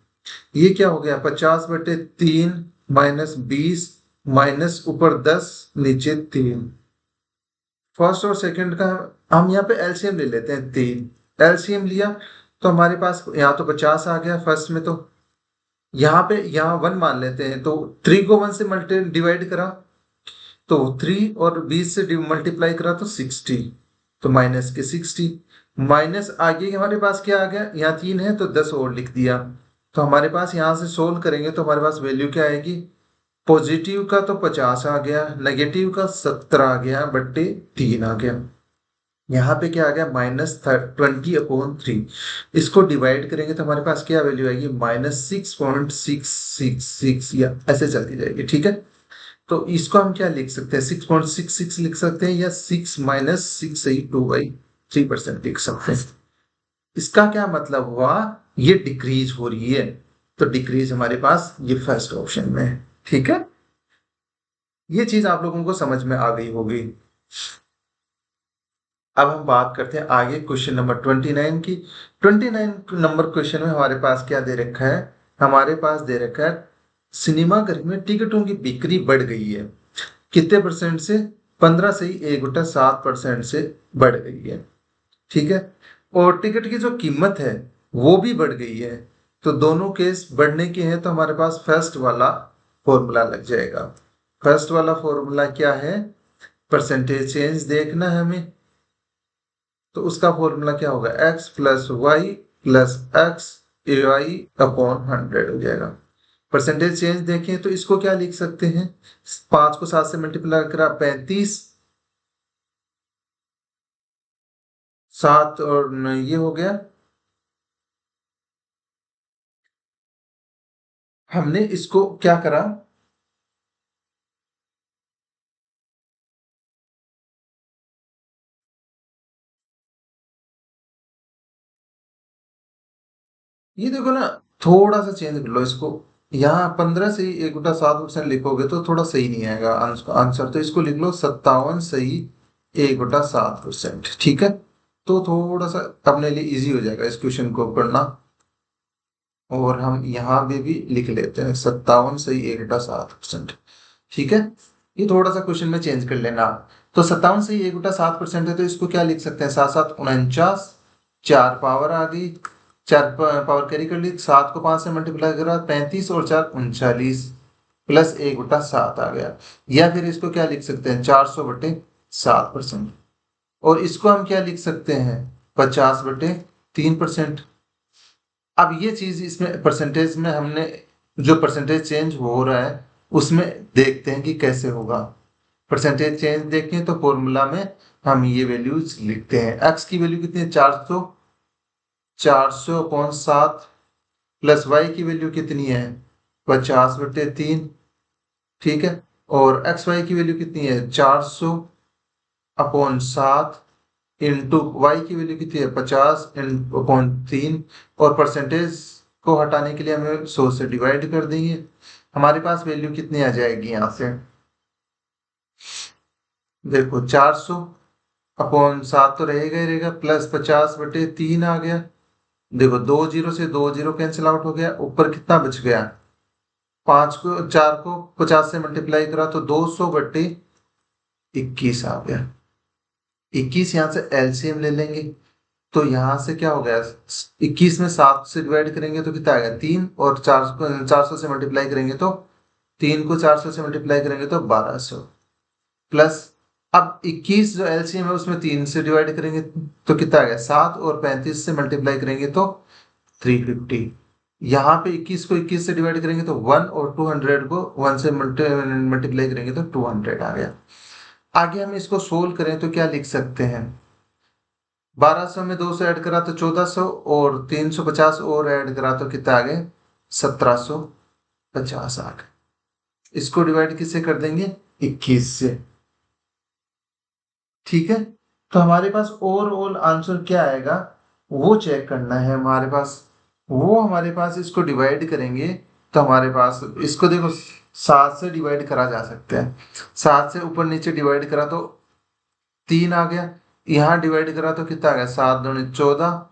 ये क्या हो गया? 50/3 माइनस 20 माइनस ऊपर 10 नीचे 3। फर्स्ट और सेकंड का हम यहाँ पे एलसीएम ले लेते हैं। 3 एलसीएम लिया तो हमारे पास यहाँ तो 50 आ गया फर्स्ट में। तो यहाँ पे यहाँ 1 मान लेते हैं, तो 3 को 1 से मल्टी डिवाइड करा तो 3 और 20 से मल्टीप्लाई करा तो 60, तो माइनस के 60। माइनस आगे हमारे पास क्या आ गया? यहाँ 3 है तो 10 और लिख दिया। तो हमारे पास यहाँ से सोल्व करेंगे तो हमारे पास वैल्यू क्या आएगी? पॉजिटिव का तो 50 आ गया, नेगेटिव का 70 आ गया, बट्टे 3 आ गया। यहाँ पे क्या आ गया? -20/3। इसको डिवाइड करेंगे तो हमारे पास क्या वैल्यू आएगी? -6.666, या ऐसे चलती जाएगी। ठीक है, तो इसको हम क्या लिख सकते हैं? 6.66 लिख सकते हैं, या 6 माइनस 682/3% लिख सकते हैं। इसका क्या मतलब हुआ? ये डिक्रीज हो रही है, तो डिक्रीज हमारे पास ये फर्स्ट ऑप्शन में है। ठीक है, ये चीज आप लोगों को समझ में आ गई होगी। अब हम बात करते हैं आगे क्वेश्चन नंबर 29 की। 29 नंबर क्वेश्चन में हमारे पास क्या दे रखा है? हमारे पास दे रखा है सिनेमाघर में टिकटों की बिक्री बढ़ गई है कितने परसेंट से? 15 से ही 1/7% से बढ़ गई है। ठीक है, और टिकट की जो कीमत है वो भी बढ़ गई है। तो दोनों केस बढ़ने के हैं, तो हमारे पास फर्स्ट वाला फॉर्मूला लग जाएगा। फर्स्ट वाला फॉर्मूला क्या है? परसेंटेज चेंज देखना है हमें, तो उसका फॉर्मूला क्या होगा? x plus Y plus x a y upon 100 हो जाएगा। परसेंटेज चेंज देखें तो इसको क्या लिख सकते हैं? 5 को 7 से मल्टीप्लाई करा 35, 7 और ये हो गया। हमने इसको क्या करा? ये देखो ना, थोड़ा सा चेंज कर लो इसको। यहाँ 15 से ही 1/7% लिखोगे तो थोड़ा सही नहीं आएगा आंसर, तो इसको लिख लो 57 सही 1/7%। ठीक है, तो थोड़ा सा अपने लिए इजी हो जाएगा इस क्वेश्चन को पढ़ना। और हम यहाँ पे भी लिख लेते हैं 57 सही 1/7%। ठीक है, ये थोड़ा सा क्वेश्चन में चेंज कर लेना। तो 57 सही 1/7% है, तो इसको क्या लिख सकते हैं? 7 7 49, 4 पावर आ गई, 4 पावर कैरी कर ली, 7 को 5 से मल्टीप्लाई करा 35 और 4 39 प्लस 1/7 आ गया। या फिर इसको क्या लिख सकते हैं? 400/7%। और इसको हम क्या लिख सकते हैं? 50/3%। अब ये चीज इसमें परसेंटेज में हमने जो परसेंटेज चेंज हो रहा है उसमें देखते हैं कि कैसे होगा। परसेंटेज चेंज देखें तो फॉर्मूला में हम ये वैल्यूज लिखते हैं। एक्स की वैल्यू कितनी है? 400/7 प्लस वाई की वैल्यू कितनी है? 50/3। ठीक है, और एक्स वाई की वैल्यू कितनी है? 400/7 इंटू वाई की वैल्यू कितनी है? 50/3। और परसेंटेज को हटाने के लिए हमें 100 से डिवाइड कर देंगे। हमारे पास वैल्यू कितनी आ जाएगी यहाँ से? देखो 400/7 तो रहेगा ही रहेगा, प्लस 50/3 आ गया। देखो 2 0 से 2 0 कैंसिल आउट हो गया, ऊपर कितना बच गया? 4 को 50 से मल्टीप्लाई करा तो 200/21 आ गया। 21 यहाँ से एलसीएम ले लेंगे, तो यहाँ से क्या हो गया, 21 में 7 से डिवाइड करेंगे तो कितना आ गया 3, और 400 से मल्टीप्लाई करेंगे तो 3 को 400 से मल्टीप्लाई करेंगे तो 1200, प्लस अब 21 जो एलसीएम है उसमें 3 से डिवाइड करेंगे तो कितना आ गया 7, और 35 से मल्टीप्लाई करेंगे तो 350। यहाँ पे 21 को 21 से डिवाइड करेंगे तो 1, और 200 को 1 से मल्टीप्लाई करेंगे तो 200 आ गया। आगे हम इसको सोल्व करें तो क्या लिख सकते हैं, 1200 में 200 ऐड करा तो 1400, और 350 और ऐड करा तो कितना आ गए 1750 आ गए। इसको डिवाइड किससे कर देंगे 21 से। ठीक है, तो हमारे पास ओवरऑल आंसर क्या आएगा वो चेक करना है हमारे पास। वो हमारे पास इसको डिवाइड करेंगे तो हमारे पास इसको देखो 7 से डिवाइड करा जा सकता है, 7 से ऊपर नीचे डिवाइड करा तो 3 आ गया, यहाँ डिवाइड करा तो कितना आ गया 7 दूनी 14,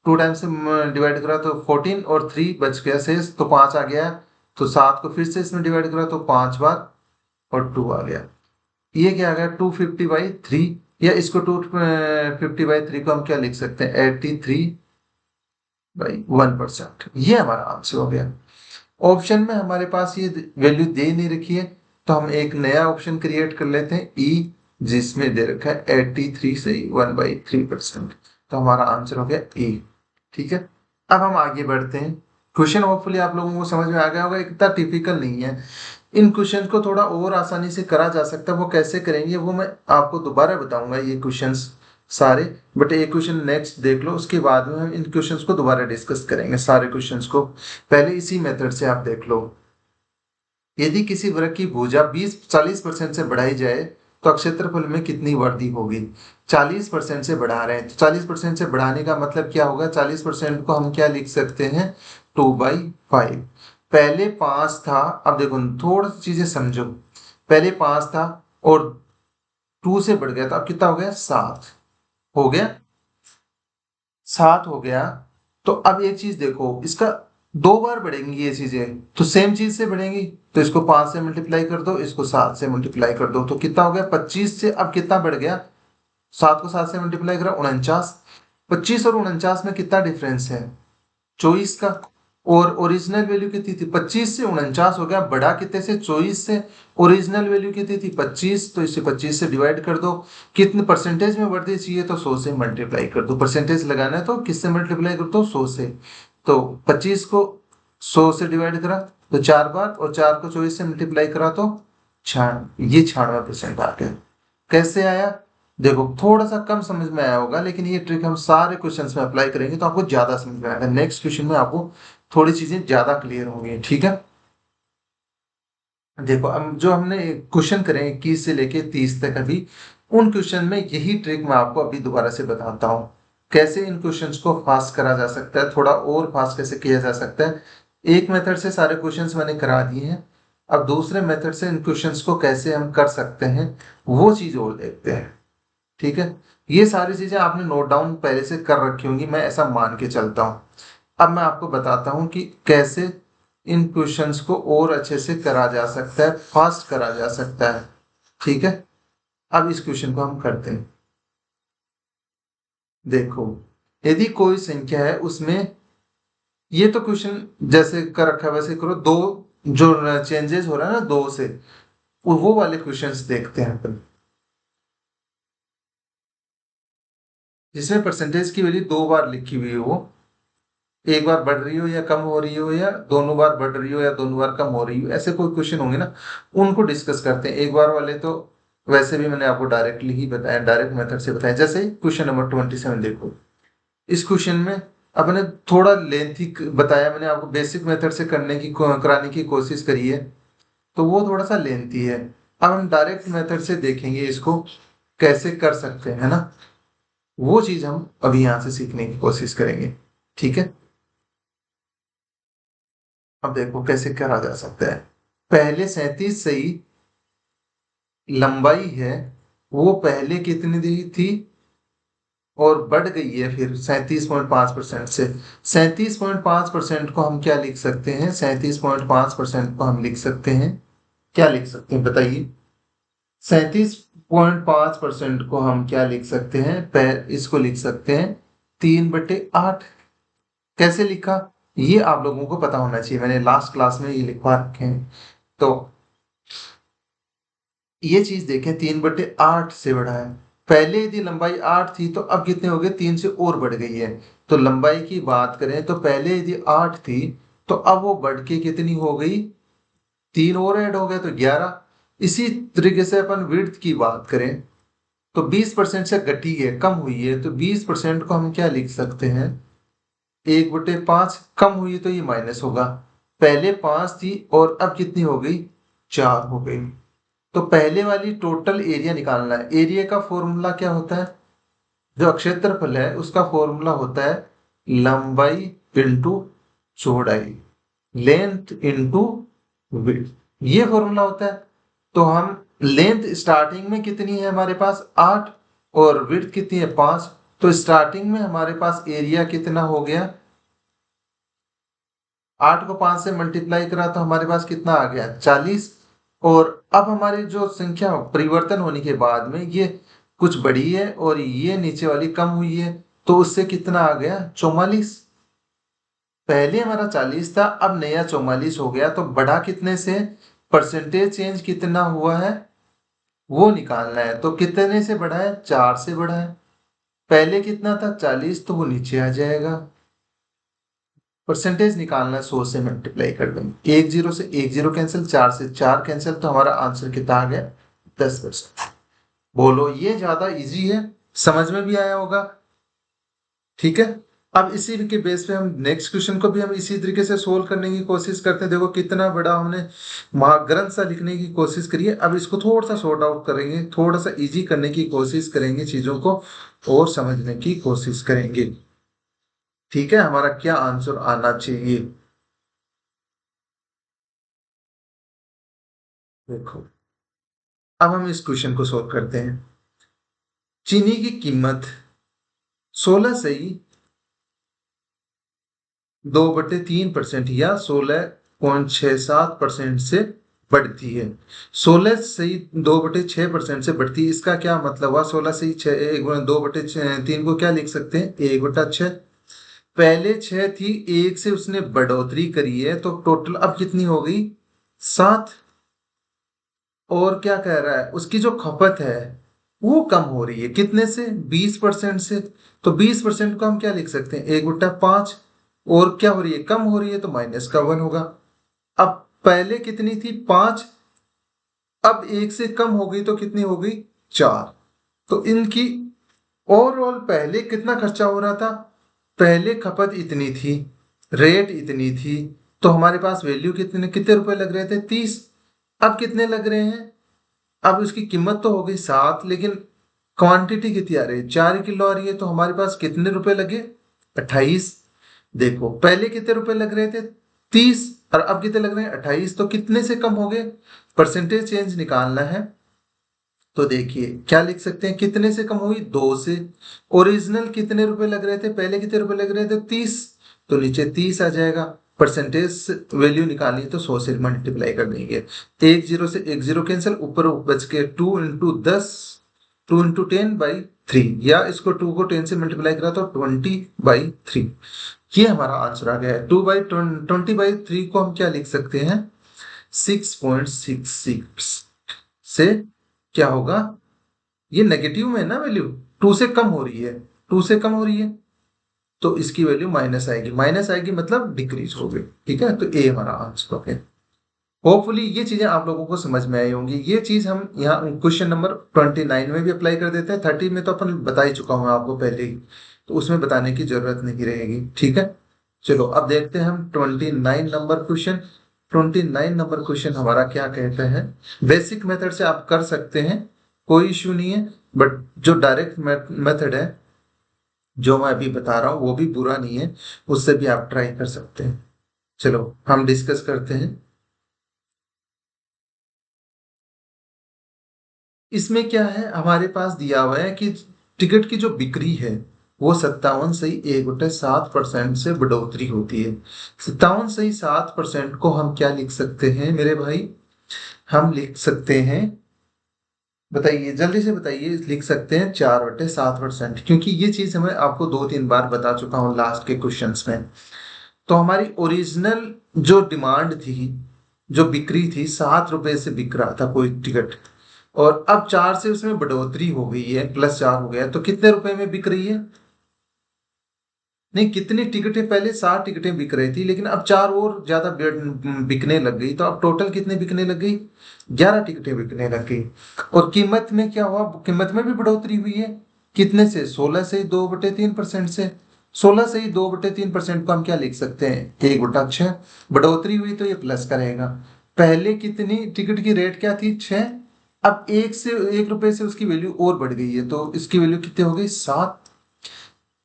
2 टाइम्स से डिवाइड करा तो 14, और 3 बच गया शेष तो 5 आ गया। तो 7 को फिर से इसमें डिवाइड करा तो 5 बार और 2 आ गया। ये क्या आ गया 250/3, या इसको 250/3 को हम क्या लिख सकते हैं 83/1%। ये हमारा आंसर हो गया। ऑप्शन में हमारे पास ये वैल्यू दे नहीं रखी है, तो हम एक नया ऑप्शन क्रिएट कर लेते हैं ई, जिसमें दे रखा है 83 से 1/3%। तो हमारा आंसर हो गया ई। ठीक है, अब हम आगे बढ़ते हैं। क्वेश्चन होपफुली आप लोगों को समझ में आ गया होगा, इतना टिपिकल नहीं है। इन क्वेश्चन को थोड़ा और आसानी से करा जा सकता है, वो कैसे करेंगे वो मैं आपको दोबारा बताऊंगा ये क्वेश्चंस सारे। बट एक क्वेश्चन नेक्स्ट देख लो, उसके बाद में हम इन क्वेश्चंस को दोबारा डिस्कस करेंगे सारे क्वेश्चंस को। पहले इसी मेथड से आप देख लो, यदि किसी वृत्त की भुजा 40% से बढ़ाई जाए तो क्षेत्रफल में कितनी वृद्धि होगी। 40% से बढ़ा रहे हैं तो 40% से बढ़ाने का मतलब क्या होगा, 40% को हम क्या लिख सकते हैं 2/5। पहले 5 था, अब देखो थोड़ा सी चीजें समझो, पहले 5 था और 2 से बढ़ गया तो अब कितना हो गया 7 हो गया, 7 हो गया। तो अब एक चीज देखो, इसका 2 बार बढ़ेंगी ये चीजें तो सेम चीज से बढ़ेंगी, तो इसको 5 से मल्टीप्लाई कर दो, इसको 7 से मल्टीप्लाई कर दो, तो कितना हो गया 25 से अब कितना बढ़ गया, 7 को 7 से मल्टीप्लाई करा 49। 25 और 49 में कितना डिफरेंस है 24 का, और ओरिजिनल वैल्यू कितनी थी 25 से 49 हो गया, बड़ा कितने से 24 से, ओरिजिनल वैल्यू कितनी थी 25, तो इसे 25 से डिवाइड कर दो। कितने परसेंटेज में वृद्धि चाहिए तो 100 से मल्टीप्लाई कर दो, परसेंटेज लगाना है तो किससे मल्टीप्लाई कर दो 100 से। तो 25 को 100 से डिवाइड करा तो 4 बार, और 4 को 24 से मल्टीप्लाई करा तो 96% आ गया। कैसे आया देखो, थोड़ा सा कम समझ में आया होगा, लेकिन ये ट्रिक हम सारे क्वेश्चंस में अप्लाई करेंगे तो आपको ज्यादा समझ में आएगा। नेक्स्ट क्वेश्चन में आपको थोड़ी चीजें ज्यादा क्लियर होंगी। ठीक है, देखो अब जो हमने क्वेश्चन करे 21 से लेके 30 तक, अभी उन क्वेश्चन में यही ट्रिक मैं आपको अभी दोबारा से बताता हूँ, कैसे इन क्वेश्चंस को फास्ट करा जा सकता है, थोड़ा और फास्ट कैसे किया जा सकता है। एक मेथड से सारे क्वेश्चंस मैंने करा दिए हैं, अब दूसरे मेथड से इन क्वेश्चंस को कैसे हम कर सकते हैं वो चीज और देखते हैं। ठीक है, ये सारी चीजें आपने नोट डाउन पहले से कर रखी होंगी, मैं ऐसा मान के चलता हूं। अब मैं आपको बताता हूं कि कैसे इन क्वेश्चंस को और अच्छे से करा जा सकता है, फास्ट करा जा सकता है। ठीक है, अब इस क्वेश्चन को हम करते हैं। देखो, यदि कोई संख्या है उसमें, ये तो क्वेश्चन जैसे कर रखा है वैसे करो, दो जो चेंजेस हो रहा है ना 2 से, वो वाले क्वेश्चंस देखते हैं अपन, जिसमें परसेंटेज की वैल्यू 2 बार लिखी हुई हो, एक बार बढ़ रही हो या कम हो रही हो, या दोनों बार बढ़ रही हो या दोनों बार कम हो रही हो, ऐसे कोई क्वेश्चन होंगे ना, उनको डिस्कस करते हैं। एक बार वाले तो वैसे भी मैंने आपको डायरेक्टली ही बताया, डायरेक्ट मेथड से बताया। जैसे क्वेश्चन नंबर 27 देखो, इस क्वेश्चन में अपने थोड़ा लेंथी बताया मैंने आपको, बेसिक मेथड से करने की कराने की कोशिश करी है, तो वो थोड़ा सा लेंथी है। अब हम डायरेक्ट मेथड से देखेंगे इसको कैसे कर सकते हैं, है ना, वो चीज हम अभी यहां से सीखने की कोशिश करेंगे। ठीक है, अब देखो कैसे करा जा सकता है। पहले 37 सही लंबाई है, वो पहले कितनी दी थी और बढ़ गई है फिर 37.5% से। 37.5% को हम क्या लिख सकते हैं? 37.5% को हम लिख सकते हैं, क्या लिख सकते हैं बताइए? 37.5% को हम क्या लिख सकते हैं? इसको लिख सकते हैं 3/8। कैसे लिखा ये आप लोगों को पता होना चाहिए, मैंने लास्ट क्लास में ये लिखवा रखे हैं। तो ये चीज देखें, 3/8 से बढ़ा है। पहले यदि लंबाई 8 थी तो अब कितने हो गए? 3 से और बढ़ गई है। तो लंबाई की बात करें तो पहले यदि 8 थी तो अब वो बढ़ के कितनी हो गई? 3 और ऐड हो गए तो 11। इसी तरीके से अपन विड्थ की बात करें तो 20% से घटी है, कम हुई है, तो 20% को हम क्या लिख सकते हैं? 1/5। कम हुई तो ये माइनस होगा। पहले 5 थी और अब कितनी हो गई? 4 हो गई। तो पहले वाली टोटल एरिया निकालना है। एरिया का फॉर्मूला क्या होता है? जो क्षेत्रफल है उसका फॉर्मूला होता है लंबाई इंटू चौड़ाई, लेंथ इंटू विड्थ, ये फॉर्मूला होता है। तो हम लेंथ स्टार्टिंग में कितनी है हमारे पास? 8 और विड्थ कितनी है? 5। तो स्टार्टिंग में हमारे पास एरिया कितना हो गया? 8 को 5 से मल्टीप्लाई करा तो हमारे पास कितना आ गया? 40। और अब हमारी जो संख्या परिवर्तन होने के बाद में ये कुछ बढ़ी है और ये नीचे वाली कम हुई है, तो उससे कितना आ गया? 44। पहले हमारा 40 था, अब नया 44 हो गया, तो बढ़ा कितने से? परसेंटेज चेंज कितना हुआ है वो निकालना है। तो कितने से बढ़ा है? 4 से बढ़ा है। पहले कितना था? 40, तो वो नीचे आ जाएगा। परसेंटेज निकालना है, 100 से मल्टीप्लाई कर देंगे। 1 0 से 1 0 कैंसिल, 4 से 4 कैंसिल, तो हमारा आंसर कितना आ गया? 10%। बोलो ये ज्यादा इजी है, समझ में भी आया होगा? ठीक है। अब इसी के बेस पे हम नेक्स्ट क्वेश्चन को भी हम इसी तरीके से सोल्व करने की कोशिश करते हैं। देखो कितना बड़ा हमने महाग्रंथ सा लिखने की कोशिश करी है। अब इसको थोड़ा सा सॉर्ट आउट करेंगे, थोड़ा सा इजी करने की कोशिश करेंगे चीजों को, और समझने की कोशिश करेंगे। ठीक है, हमारा क्या आंसर आना चाहिए? देखो अब हम इस क्वेश्चन को सोल्व करते हैं। चीनी की कीमत 16.2/3% या 16.67% से बढ़ती है। 16.2/6% से बढ़ती है, इसका क्या मतलब हुआ? 16 से 2/3 को क्या लिख सकते हैं? 1/6। पहले 6 थी, 1 से उसने बढ़ोतरी करी है, तो टोटल अब कितनी हो गई? 7। और क्या कह रहा है? उसकी जो खपत है वो कम हो रही है, कितने से? 20% से। तो 20% को हम क्या लिख सकते हैं? 1/5। और क्या हो रही है? कम हो रही है, तो माइनस का 1 होगा। अब पहले कितनी थी? 5। अब 1 से कम हो गई तो कितनी हो गई? 4। तो इनकी ओवरऑल पहले कितना खर्चा हो रहा था? पहले खपत इतनी थी, रेट इतनी थी, तो हमारे पास वैल्यू कितने कितने रुपए लग रहे थे? 30। अब कितने लग रहे हैं? अब उसकी कीमत तो हो गई 7, लेकिन क्वांटिटी कितनी आ रही है? 4 किलो आ रही है, तो हमारे पास कितने रुपए लगे? 28। देखो पहले कितने रुपए लग रहे थे? 30, और अब कितने लग रहे हैं? 28। तो कितने से कम हो गए? परसेंटेज चेंज निकालना है। तो देखिए क्या लिख सकते हैं, कितने से कम हुई? 2 से। ओरिजिनल कितने रुपए लग रहे थे? पहले कितने रुपए लग रहे थे? 30। तो नीचे 30 आ जाएगा। परसेंटेज वैल्यू निकालनी है तो 100 से मल्टीप्लाई कर देंगे। 1 0 से 1 0 कैंसिल, ऊपर बच के 2 × 10, 2 × 10/3, या इसको 2 को 10 से मल्टीप्लाई करा तो 20/3। ये हमारा आंसर आ गया है। 20/3 को हम क्या लिख सकते हैं? 6.66 से क्या होगा? ये नेगेटिव में है ना वैल्यू, 2 से कम हो रही है, 2 से कम हो रही है, तो इसकी वैल्यू माइनस आएगी। माइनस आएगी मतलब डिक्रीज हो गई। ठीक है, तो ए हमारा आंसर हो गया। होपफुली ये चीजें आप लोगों को समझ में आई होंगी। ये चीज हम यहाँ क्वेश्चन नंबर 29 में भी अप्लाई कर देते हैं। 30 में तो अपन बता ही चुका हूँ आपको पहले ही, तो उसमें बताने की जरूरत नहीं रहेगी। ठीक है, चलो अब देखते हैं हम 29 नंबर क्वेश्चन। 29 नंबर क्वेश्चन हमारा क्या कहता है? बेसिक मेथड से आप कर सकते हैं, कोई इश्यू नहीं है, बट जो डायरेक्ट मेथड है जो मैं अभी बता रहा हूँ वो भी बुरा नहीं है, उससे भी आप ट्राई कर सकते हैं। चलो हम डिस्कस करते हैं। इसमें क्या है, हमारे पास दिया हुआ है कि टिकट की जो बिक्री है वो 57.7% से बढ़ोतरी होती है। 57.7% को हम क्या लिख सकते हैं मेरे भाई? हम लिख सकते हैं, बताइए जल्दी से बताइए, लिख सकते हैं 4/7%, क्योंकि ये चीज मैं आपको 2-3 बार बता चुका हूँ लास्ट के क्वेश्चंस में। तो हमारी ओरिजिनल जो डिमांड थी, जो बिक्री थी, 7 रुपए से बिक रहा था कोई टिकट, और अब 4 से उसमें बढ़ोतरी हो गई है, +4 हो गया, तो कितने रुपए में बिक रही है? नहीं, कितनी टिकटें, पहले 7 टिकटें बिक रही थी, लेकिन अब 4 और ज्यादा बिकने लग गई, तो अब टोटल कितने बिकने लग गई? 11 टिकटें बिकने लग गई। और कीमत में क्या हुआ? कीमत में भी बढ़ोतरी हुई है। कितने से? 16 से 2/3% से। 16 से ही 2/3% को हम क्या लिख सकते हैं? 1/6। बढ़ोतरी हुई तो ये प्लस करेगा। पहले कितनी टिकट की रेट क्या थी? 6। अब 1 रुपए से उसकी वैल्यू और बढ़ गई है, तो इसकी वैल्यू कितनी हो गई? 7।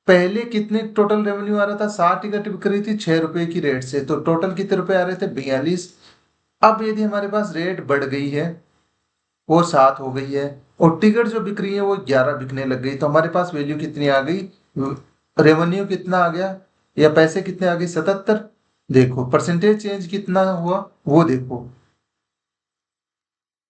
पहले कितने टोटल रेवेन्यू आ रहा था? 7 टिकट बिक रही थी 6 रुपए की रेट से, तो टोटल कितने रुपए आ रहे थे? 42। अब यदि हमारे पास रेट बढ़ गई है, वो 7 हो गई है, और टिकट जो बिक रही है वो 11 बिकने लग गई, तो हमारे पास वैल्यू कितनी आ गई? रेवेन्यू कितना आ गया, या पैसे कितने आ गए? 77। देखो परसेंटेज चेंज कितना हुआ वो देखो,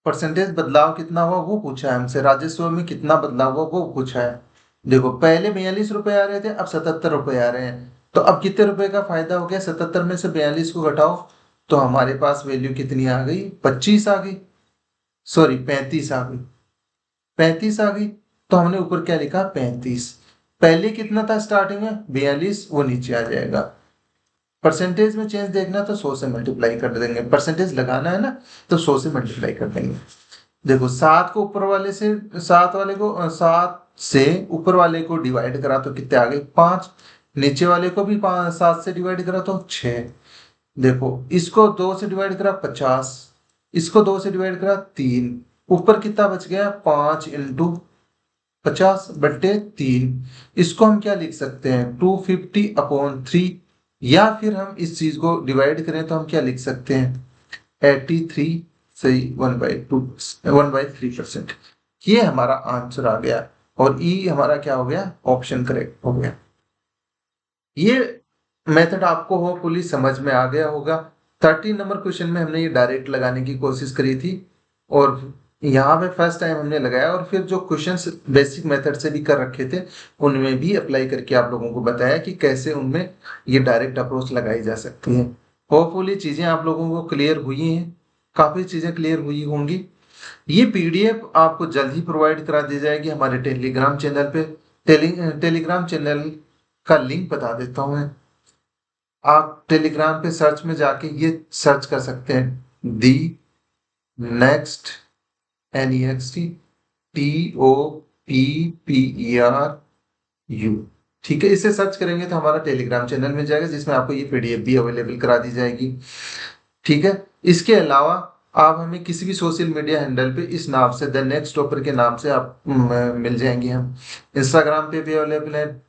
परसेंटेज बदलाव कितना हुआ वो पूछा है हमसे, राजस्व में कितना बदलाव हुआ वो पूछा है। देखो पहले 42 रुपए आ रहे थे, अब 77 रुपए आ रहे हैं, तो अब कितने रुपए का फायदा हो गया? 77 में से 42 को घटाओ, तो हमारे पास वैल्यू कितनी आ गई? 25 आ गई, सॉरी 35 आ गई। 35 आ गई, तो हमने ऊपर क्या लिखा? 35। पहले कितना था स्टार्टिंग में? 42, वो नीचे आ जाएगा। परसेंटेज में चेंज देखना तो 100 से मल्टीप्लाई कर देंगे, परसेंटेज लगाना है ना, तो 100 से मल्टीप्लाई कर देंगे। देखो 7 को ऊपर वाले से, 7 से ऊपर वाले को डिवाइड करा तो कितने आ गए? 5। नीचे वाले को भी 7 से डिवाइड करा तो 6। देखो इसको 2 से डिवाइड करा 50, इसको 2 से डिवाइड करा 3, ऊपर कितना बच गया? 5 × 50/3। इसको हम क्या लिख सकते हैं? 250/3, या फिर हम इस चीज को डिवाइड करें तो हम क्या लिख सकते हैं? 83, सही, 1/3%। ये हमारा आंसर आ गया, और ई हमारा क्या हो गया? ऑप्शन करेक्ट हो गया। ये मेथड आपको होपफुली समझ में आ गया होगा। 13 नंबर क्वेश्चन में हमने ये डायरेक्ट लगाने की कोशिश करी थी, और यहाँ पे फर्स्ट टाइम हमने लगाया, और फिर जो क्वेश्चंस बेसिक मेथड से भी कर रखे थे उनमें भी अप्लाई करके आप लोगों को बताया कि कैसे उनमें ये डायरेक्ट अप्रोच लगाई जा सकती है। होपफुली चीजें आप लोगों को क्लियर हुई हैं, काफी चीजें क्लियर हुई होंगी। ये पीडीएफ आपको जल्द ही प्रोवाइड करा दी जाएगी हमारे टेलीग्राम चैनल पे। टेलीग्राम चैनल का लिंक बता देता हूँ मैं। आप टेलीग्राम पे सर्च में जाके ये सर्च कर सकते हैं, दी नेक्स्ट, NEXTTOPPERU। ठीक है, इसे सर्च करेंगे तो हमारा टेलीग्राम चैनल मिल जाएगा, जिसमें आपको ये पीडीएफ भी अवेलेबल करा दी जाएगी। ठीक है, इसके अलावा आप हमें किसी भी सोशल मीडिया हैंडल पे इस नाम से, द नेक्स्ट टॉपर के नाम से आप मिल जाएंगे। हम इंस्टाग्राम पे भी अवेलेबल है,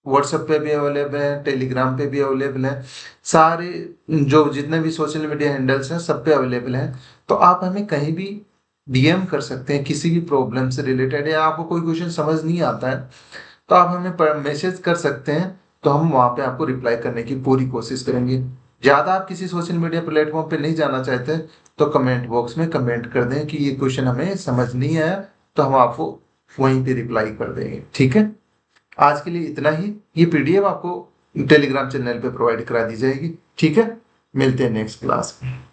व्हाट्सएप पे भी अवेलेबल है, टेलीग्राम पे भी अवेलेबल है, सारे जो जितने भी सोशल मीडिया हैंडल्स हैं सब पे अवेलेबल हैं। तो आप हमें कहीं भी डीएम कर सकते हैं किसी भी प्रॉब्लम से रिलेटेड, या आपको कोई क्वेश्चन समझ नहीं आता है तो आप हमें मैसेज कर सकते हैं, तो हम वहाँ पे आपको रिप्लाई करने की पूरी कोशिश करेंगे। ज़्यादा आप किसी सोशल मीडिया प्लेटफॉर्म पे नहीं जाना चाहते तो कमेंट बॉक्स में कमेंट कर दें कि ये क्वेश्चन हमें समझ नहीं आया, तो हम आपको वहीं पे रिप्लाई कर देंगे। ठीक है, आज के लिए इतना ही। ये पीडीएफ आपको टेलीग्राम चैनल पे प्रोवाइड करा दी जाएगी। ठीक है, मिलते हैं नेक्स्ट क्लास में।